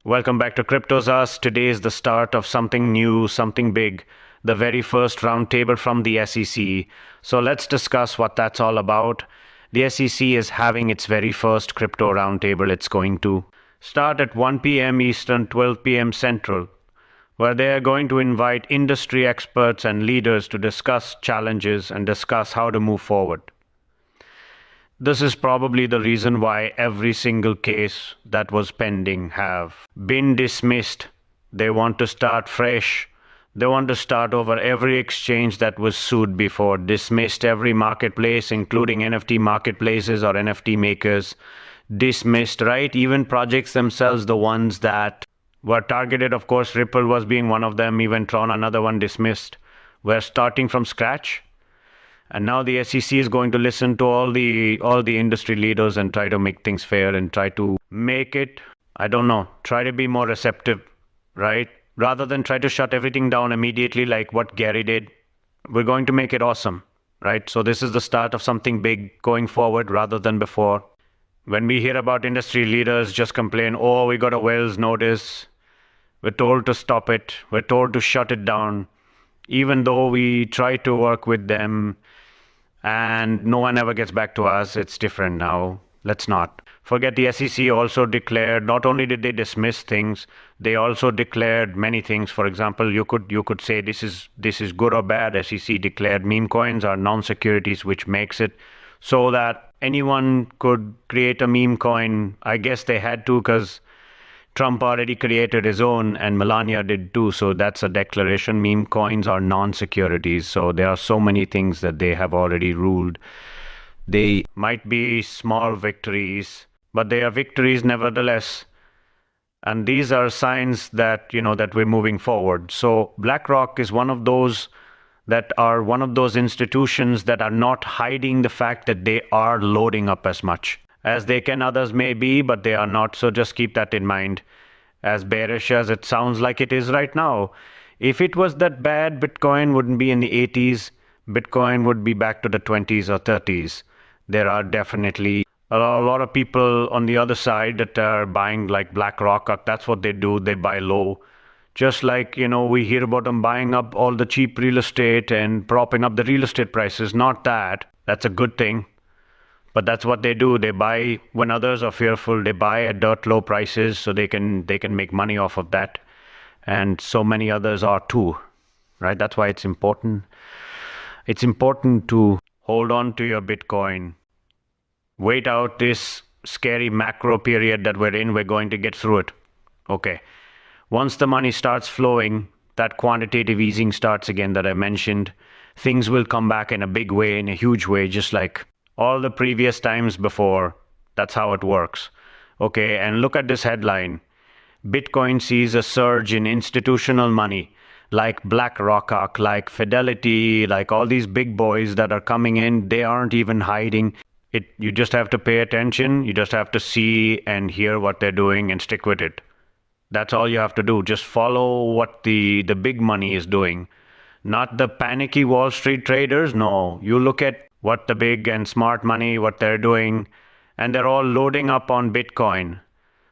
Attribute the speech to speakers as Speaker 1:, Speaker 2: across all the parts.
Speaker 1: Welcome back to Crypto's Us. Today is the start of something new, something big, the very first roundtable from the SEC. So let's discuss what that's all about. The SEC is having its very first crypto roundtable. It's going to start at 1 p.m. Eastern, 12 p.m. Central, where they are going to invite industry experts and leaders to discuss challenges and discuss how to move forward. This is probably the reason why every single case that was pending have been dismissed. They want to start fresh. They want to start over every exchange that was sued before, dismissed every marketplace, including NFT marketplaces or NFT makers, dismissed, right? Even projects themselves, the ones that were targeted, of course, Ripple was being one of them, even Tron, another one dismissed. We're starting from scratch. And now the SEC is going to listen to all the industry leaders and try to make things fair and try to make it, I don't know, try to be more receptive, right? Rather than try to shut everything down immediately like what Gary did, we're going to make it awesome, right? So this is the start of something big going forward rather than before. When we hear about industry leaders just complain, oh, we got a Wells notice, we're told to stop it, we're told to shut it down, even though we try to work with them and no one ever gets back to us. It's different now. Let's not forget the SEC also declared, not only did they dismiss things, they also declared many things. For example, you could say this is good or bad. SEC declared meme coins are non-securities, which makes it so that anyone could create a meme coin. I guess they had to because Trump already created his own and Melania did too. So that's a declaration. Meme coins are non-securities. So there are so many things that they have already ruled. They might be small victories, but they are victories nevertheless. And these are signs that, that we're moving forward. So BlackRock is one of those institutions that are not hiding the fact that they are loading up as much as they can. Others may be, but they are not. So just keep that in mind. As bearish as it sounds like it is right now, if it was that bad, Bitcoin wouldn't be in the 80s. Bitcoin would be back to the 20s or 30s. There are definitely a lot of people on the other side that are buying like BlackRock. That's what they do. They buy low. Just like, we hear about them buying up all the cheap real estate and propping up the real estate prices. Not that. That's a good thing. But that's what they do. They buy when others are fearful. They buy at dirt low prices so they can make money off of that. And so many others are too, right? That's why it's important. It's important to hold on to your Bitcoin. Wait out this scary macro period that we're in. We're going to get through it. Okay. Once the money starts flowing, that quantitative easing starts again that I mentioned, things will come back in a big way, in a huge way, just like all the previous times before. That's how it works. Okay, and look at this headline. Bitcoin sees a surge in institutional money, like BlackRock, like Fidelity, like all these big boys that are coming in. They aren't even hiding it. You just have to pay attention. You just have to see and hear what they're doing and stick with it. That's all you have to do. Just follow what the big money is doing. Not the panicky Wall Street traders. No, you look at what the big and smart money, what they're doing, and they're all loading up on Bitcoin.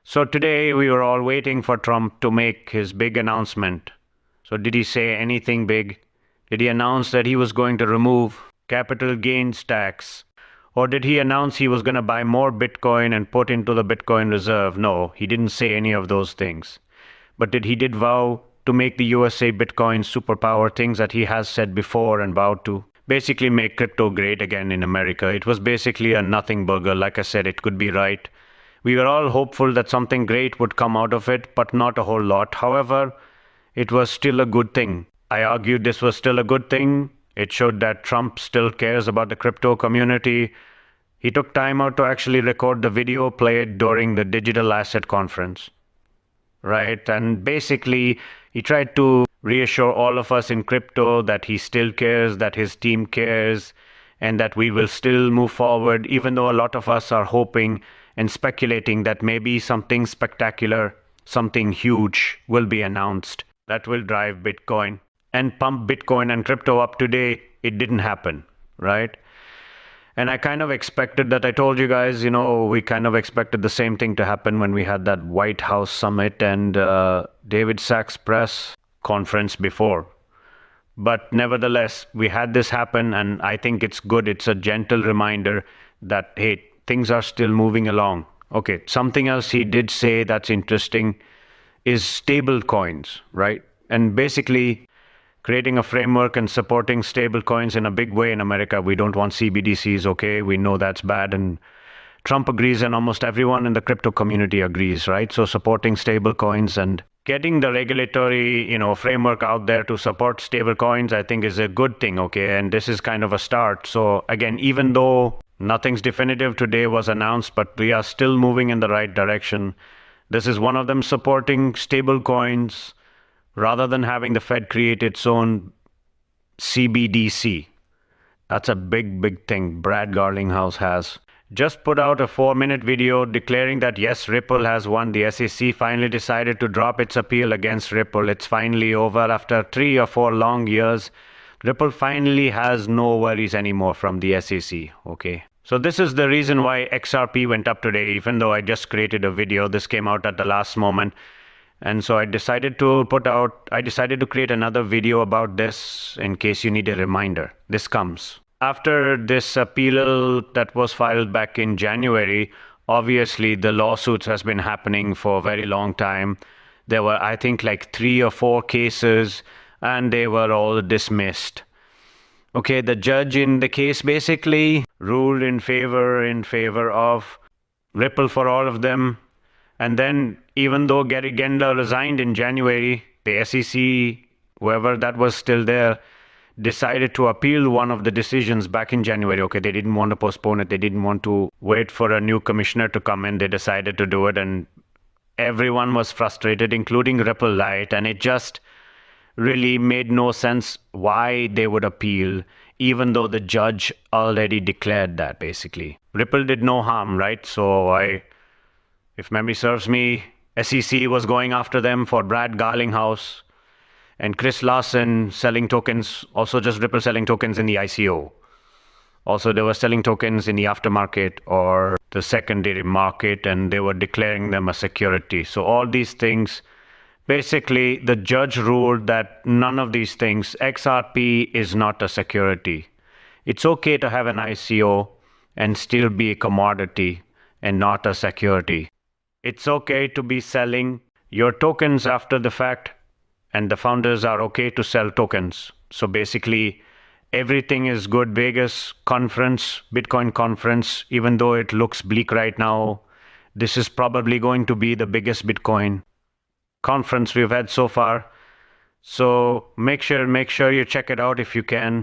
Speaker 1: So today we were all waiting for Trump to make his big announcement. So did he say anything big? Did he announce that he was going to remove capital gains tax? Or did he announce he was going to buy more Bitcoin and put into the Bitcoin reserve? No, he didn't say any of those things. But he did vow to make the USA Bitcoin superpower, things that he has said before and vowed to. Basically make crypto great again in America. It was basically a nothing burger. Like I said, it could be right. We were all hopeful that something great would come out of it, but not a whole lot. However, it was still a good thing. I argued this was still a good thing. It showed that Trump still cares about the crypto community. He took time out to actually record the video, play it during the digital asset conference, right? And basically, he tried to reassure all of us in crypto that he still cares, that his team cares, and that we will still move forward, even though a lot of us are hoping and speculating that maybe something spectacular, something huge will be announced that will drive Bitcoin and pump Bitcoin and crypto up today. It didn't happen, right? And I kind of expected that. I told you guys, we kind of expected the same thing to happen when we had that White House summit and David Sachs press conference before. But nevertheless, we had this happen, and I think it's good. It's a gentle reminder that, hey, things are still moving along. Okay, something else he did say that's interesting is stable coins, right? And basically, creating a framework and supporting stable coins in a big way in America. We don't want CBDCs, okay? We know that's bad. And Trump agrees, and almost everyone in the crypto community agrees, right? So supporting stable coins and getting the regulatory, framework out there to support stable coins, I think is a good thing, okay? And this is kind of a start. So again, even though nothing's definitive today was announced, but we are still moving in the right direction. This is one of them, supporting stable coins rather than having the Fed create its own CBDC. That's a big, big thing Brad Garlinghouse has. Just put out a 4-minute video declaring that yes, Ripple has won. The SEC finally decided to drop its appeal against Ripple. It's finally over after 3 or 4 long years. Ripple finally has no worries anymore from the SEC, okay? So this is the reason why XRP went up today, even though I just created a video. This came out at the last moment. And so I decided to create another video about this in case you need a reminder. This comes after this appeal that was filed back in January. Obviously, the lawsuits has been happening for a very long time. There were, I think, like 3 or 4 cases, and they were all dismissed. Okay, the judge in the case basically ruled in favor of Ripple for all of them. And then, even though Gary Gensler resigned in January, the SEC, whoever that was still there, decided to appeal one of the decisions back in January. Okay, they didn't want to postpone it. They didn't want to wait for a new commissioner to come in. They decided to do it, and everyone was frustrated, including Ripple Lite, and it just really made no sense why they would appeal, even though the judge already declared that, basically. Ripple did no harm, right? So if memory serves me, SEC was going after them for Brad Garlinghouse and Chris Larsen selling tokens, also just Ripple selling tokens in the ICO. Also, they were selling tokens in the aftermarket or the secondary market, and they were declaring them a security. So all these things, basically, the judge ruled that none of these things, XRP is not a security. It's okay to have an ICO and still be a commodity and not a security. It's okay to be selling your tokens after the fact, and the founders are okay to sell tokens. So basically, everything is good. Vegas conference, Bitcoin conference, even though it looks bleak right now, this is probably going to be the biggest Bitcoin conference we've had so far. So make sure you check it out if you can.